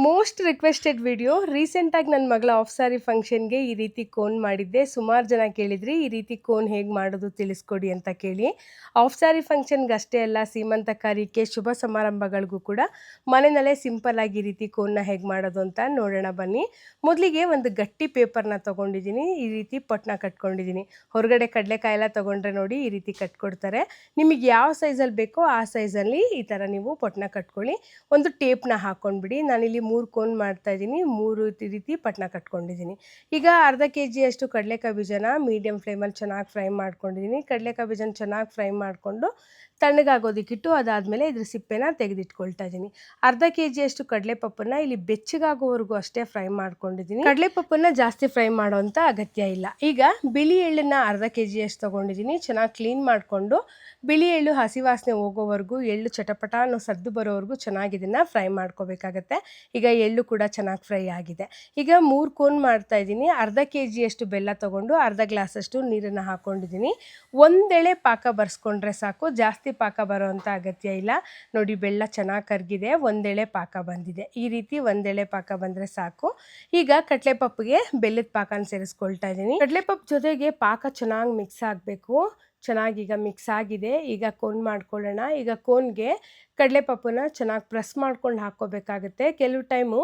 Most requested video. ರೀಸೆಂಟಾಗಿ ನನ್ನ ಮಗಳ ಆಫ್ ಸ್ಯಾರಿ ಫಂಕ್ಷನ್ಗೆ ಈ ರೀತಿ ಕೋನ್ ಮಾಡಿದ್ದೆ. ಸುಮಾರು ಜನ ಕೇಳಿದ್ರಿ ಈ ರೀತಿ ಕೋನ್ ಹೇಗೆ ಮಾಡೋದು ತಿಳಿಸ್ಕೊಡಿ ಅಂತ ಕೇಳಿ. ಆಫ್ ಸ್ಯಾರಿ ಫಂಕ್ಷನ್ಗೆ ಅಷ್ಟೇ ಅಲ್ಲ, ಸೀಮಂತ ಕಾರ್ಯಕ್ಕೆ, ಶುಭ ಸಮಾರಂಭಗಳಿಗೂ ಕೂಡ ಮನೆಯಲ್ಲೇ ಸಿಂಪಲ್ ಆಗಿ ಈ ರೀತಿ ಕೋನ್ನ ಹೇಗೆ ಮಾಡೋದು ಅಂತ ನೋಡೋಣ ಬನ್ನಿ. ಮೊದಲಿಗೆ ಒಂದು ಗಟ್ಟಿ ಪೇಪರ್ನ ತೊಗೊಂಡಿದ್ದೀನಿ, ಈ ರೀತಿ ಪಟ್ನ ಕಟ್ಕೊಂಡಿದ್ದೀನಿ. ಹೊರಗಡೆ ಕಡಲೆಕಾಯಿ ಎಲ್ಲ ತೊಗೊಂಡ್ರೆ ನೋಡಿ ಈ ರೀತಿ ಕಟ್ಕೊಡ್ತಾರೆ. ನಿಮಗೆ ಯಾವ ಸೈಜಲ್ಲಿ ಬೇಕೋ ಆ ಸೈಜಲ್ಲಿ ಈ ಥರ ನೀವು ಪಟ್ನ ಕಟ್ಕೊಳ್ಳಿ. ಒಂದು ಟೇಪ್ನ ಹಾಕ್ಕೊಂಡ್ಬಿಡಿ. ನಾನಿಲ್ಲಿ 3 ಕೋನ್ ಮಾಡ್ತಾ ಇದ್ದೀನಿ, 3 ರೀತಿ ಪಟ್ನ ಕಟ್ಕೊಂಡಿದ್ದೀನಿ. ಈಗ ಅರ್ಧ kg ಅಷ್ಟು ಕಡಲೆಕಾಯಿ ಬೀಜನ ಮೀಡಿಯಮ್ ಫ್ಲೇಮಲ್ಲಿ ಚೆನ್ನಾಗಿ ಫ್ರೈ ಮಾಡ್ಕೊಂಡಿದ್ದೀನಿ. ಕಡಲೆಕಾಯಿ ಬೀಜನ ಚೆನ್ನಾಗಿ ಫ್ರೈ ಮಾಡಿಕೊಂಡು ತಣ್ಣಗಾಗೋದಕ್ಕಿಟ್ಟು ಅದಾದಮೇಲೆ ಇದ್ರ ಸಿಪ್ಪೆನ ತೆಗೆದಿಟ್ಕೊಳ್ತಾ ಇದ್ದೀನಿ. ಅರ್ಧ kg ಅಷ್ಟು ಕಡಲೆಪಪ್ಪನ್ನು ಇಲ್ಲಿ ಬೆಚ್ಚಗಾಗೋವರೆಗೂ ಅಷ್ಟೇ ಫ್ರೈ ಮಾಡ್ಕೊಂಡಿದ್ದೀನಿ. ಕಡಲೆಪಪ್ಪನ್ನು ಜಾಸ್ತಿ ಫ್ರೈ ಮಾಡೋವಂಥ ಅಗತ್ಯ ಇಲ್ಲ. ಈಗ ಬಿಳಿ ಎಳ್ಳನ್ನು ಅರ್ಧ kg ಅಷ್ಟು ತೊಗೊಂಡಿದ್ದೀನಿ. ಚೆನ್ನಾಗಿ ಕ್ಲೀನ್ ಮಾಡಿಕೊಂಡು ಬಿಳಿ ಎಳ್ಳು ಹಸಿ ವಾಸನೆ ಹೋಗೋವರೆಗೂ, ಎಳ್ಳು ಚಟಪಟ ಅನ್ನೋ ಸದ್ದು ಬರೋವರೆಗೂ ಚೆನ್ನಾಗಿ ಇದನ್ನು ಫ್ರೈ ಮಾಡ್ಕೋಬೇಕಾಗತ್ತೆ. ಈಗ ಎಳ್ಳು ಕೂಡ ಚೆನ್ನಾಗಿ ಫ್ರೈ ಆಗಿದೆ. ಈಗ 3 ಕೋನ್ ಮಾಡ್ತಾ ಇದ್ದೀನಿ. ಅರ್ಧ kg ಅಷ್ಟು ಬೆಲ್ಲ ತೊಗೊಂಡು ಅರ್ಧ ಗ್ಲಾಸಷ್ಟು ನೀರನ್ನು ಹಾಕ್ಕೊಂಡಿದ್ದೀನಿ. ಒಂದೆಳೆ ಪಾಕ ಬರ್ಸ್ಕೊಂಡ್ರೆ ಸಾಕು, ಜಾಸ್ತಿ ಪಾಕ ಬರೋವಂಥ ಅಗತ್ಯ ಇಲ್ಲ. ನೋಡಿ ಬೆಲ್ಲ ಚೆನ್ನಾಗಿ ಕರಗಿದೆ, ಒಂದೆಳೆ ಪಾಕ ಬಂದಿದೆ. ಈ ರೀತಿ ಒಂದೆಳೆ ಪಾಕ ಬಂದರೆ ಸಾಕು. ಈಗ ಕಡಲೆಪಪ್ಪಿಗೆ ಬೆಲ್ಲದ ಪಾಕನ ಸೇರಿಸ್ಕೊಳ್ತಾ ಇದ್ದೀನಿ. ಕಡಲೆಪಪ್ಪು ಜೊತೆಗೆ ಪಾಕ ಚೆನ್ನಾಗಿ ಮಿಕ್ಸ್ ಆಗಬೇಕು. ಚೆನ್ನಾಗಿ ಈಗ ಮಿಕ್ಸ್ ಆಗಿದೆ. ಈಗ ಕೋನ್ ಮಾಡ್ಕೊಳ್ಳೋಣ. ಈಗ ಕೋನ್ಗೆ ಕಡಲೆಪಪ್ಪನ್ನ ಚೆನ್ನಾಗಿ ಪ್ರೆಸ್ ಮಾಡ್ಕೊಂಡು ಹಾಕ್ಕೋಬೇಕಾಗುತ್ತೆ. ಕೆಲವು ಟೈಮು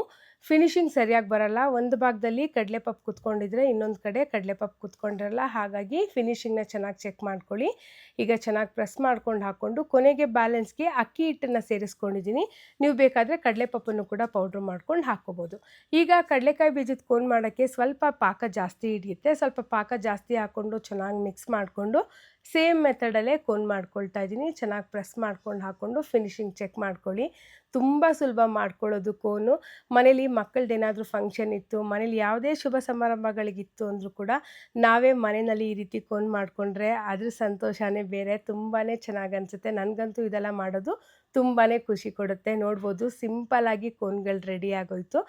ಫಿನಿಶಿಂಗ್ ಸರಿಯಾಗಿ ಬರಲ್ಲ. ಒಂದು ಭಾಗದಲ್ಲಿ ಕಡಲೆಪಪ್ಪು ಕುತ್ಕೊಂಡಿದ್ರೆ ಇನ್ನೊಂದು ಕಡೆ ಕಡಲೆಪಪ್ಪು ಕುತ್ಕೊಂಡಿರಲ್ಲ. ಹಾಗಾಗಿ ಫಿನಿಶಿಂಗ್ನ ಚೆನ್ನಾಗಿ ಚೆಕ್ ಮಾಡ್ಕೊಳ್ಳಿ. ಈಗ ಚೆನ್ನಾಗಿ ಪ್ರೆಸ್ ಮಾಡ್ಕೊಂಡು ಹಾಕ್ಕೊಂಡು ಕೊನೆಗೆ ಬ್ಯಾಲೆನ್ಸ್ಗೆ ಅಕ್ಕಿ ಹಿಟ್ಟನ್ನು ಸೇರಿಸ್ಕೊಂಡಿದ್ದೀನಿ. ನೀವು ಬೇಕಾದರೆ ಕಡಲೆಪಪ್ಪನ್ನು ಕೂಡ ಪೌಡ್ರ್ ಮಾಡ್ಕೊಂಡು ಹಾಕ್ಕೋಬೋದು. ಈಗ ಕಡಲೆಕಾಯಿ ಬೀಜದ ಕೋನ್ ಮಾಡೋಕ್ಕೆ ಸ್ವಲ್ಪ ಪಾಕ ಜಾಸ್ತಿ ಹಿಡಿಯುತ್ತೆ. ಸ್ವಲ್ಪ ಪಾಕ ಜಾಸ್ತಿ ಹಾಕ್ಕೊಂಡು ಚೆನ್ನಾಗಿ ಮಿಕ್ಸ್ ಮಾಡಿಕೊಂಡು ಸೇಮ್ ಮೆಥಡಲ್ಲೇ ಕೋನ್ ಮಾಡ್ಕೊಳ್ತಾ ಇದ್ದೀನಿ. ಚೆನ್ನಾಗಿ ಪ್ರೆಸ್ ಮಾಡ್ಕೊಂಡು ಹಾಕ್ಕೊಂಡು ಫಿನಿಶಿಂಗ್ ಚೆಕ್ ಮಾಡ್ಕೊಳ್ಳಿ. ತುಂಬ ಸುಲಭ ಮಾಡ್ಕೊಳ್ಳೋದು ಕೋನು. ಮನೇಲಿ ಮಕ್ಕಳದ್ದೇನಾದರೂ ಫಂಕ್ಷನ್ ಇತ್ತು, ಮನೇಲಿ ಯಾವುದೇ ಶುಭ ಸಮಾರಂಭಗಳಿಗಿತ್ತು ಅಂದರೂ ಕೂಡ ನಾವೇ ಮನೆಯಲ್ಲಿ ಈ ರೀತಿ ಕೋನ್ ಮಾಡಿಕೊಂಡ್ರೆ ಅದ್ರ ಸಂತೋಷನೇ ಬೇರೆ. ತುಂಬಾ ಚೆನ್ನಾಗಿ ಅನಿಸುತ್ತೆ. ನನಗಂತೂ ಇದೆಲ್ಲ ಮಾಡೋದು ತುಂಬಾ ಖುಷಿ ಕೊಡುತ್ತೆ. ನೋಡ್ಬೋದು ಸಿಂಪಲ್ಲಾಗಿ ಕೋನ್ಗಳು ರೆಡಿ ಆಗೋಯ್ತು.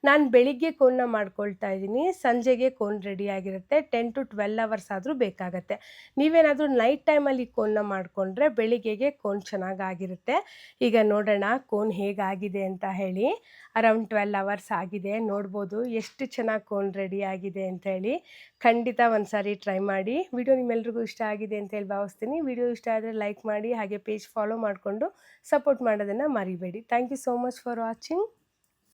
ನಾನು ಬೆಳಿಗ್ಗೆ ಕೋನ್ನ ಮಾಡ್ಕೊಳ್ತಾ ಇದ್ದೀನಿ, ಸಂಜೆಗೆ ಕೋನ್ ರೆಡಿ ಆಗಿರುತ್ತೆ. 10 to 12 ಅವರ್ಸ್ ಆದರೂ ಬೇಕಾಗತ್ತೆ. ನೀವೇನಾದರೂ ನೈಟ್ ಟೈಮಲ್ಲಿ ಕೋನ್ನ ಮಾಡಿಕೊಂಡ್ರೆ ಬೆಳಿಗ್ಗೆಗೆ ಕೋನ್ ಚೆನ್ನಾಗಾಗಿರುತ್ತೆ. ಈಗ ನೋಡೋಣ ಕೋನ್ ಹೇಗಾಗಿದೆ ಅಂತ ಹೇಳಿ. ಅರೌಂಡ್ 12 ಅವರ್ಸ್ ಆಗಿದೆ. ನೋಡ್ಬೋದು ಎಷ್ಟು ಚೆನ್ನಾಗಿ ಕೋನ್ ರೆಡಿ ಆಗಿದೆ ಅಂತ ಹೇಳಿ. ಖಂಡಿತ ಒಂದು ಸಾರಿ ಟ್ರೈ ಮಾಡಿ. ವಿಡಿಯೋ ನಿಮ್ಮೆಲ್ರಿಗೂ ಇಷ್ಟ ಆಗಿದೆ ಅಂತ ಹೇಳಿ ಭಾವಿಸ್ತೀನಿ. ವಿಡಿಯೋ ಇಷ್ಟ ಆದರೆ ಲೈಕ್ ಮಾಡಿ, ಹಾಗೆ ಪೇಜ್ ಫಾಲೋ ಮಾಡಿಕೊಂಡು ಸಪೋರ್ಟ್ ಮಾಡೋದನ್ನು ಮರಿಬೇಡಿ. Thank you so much for watching.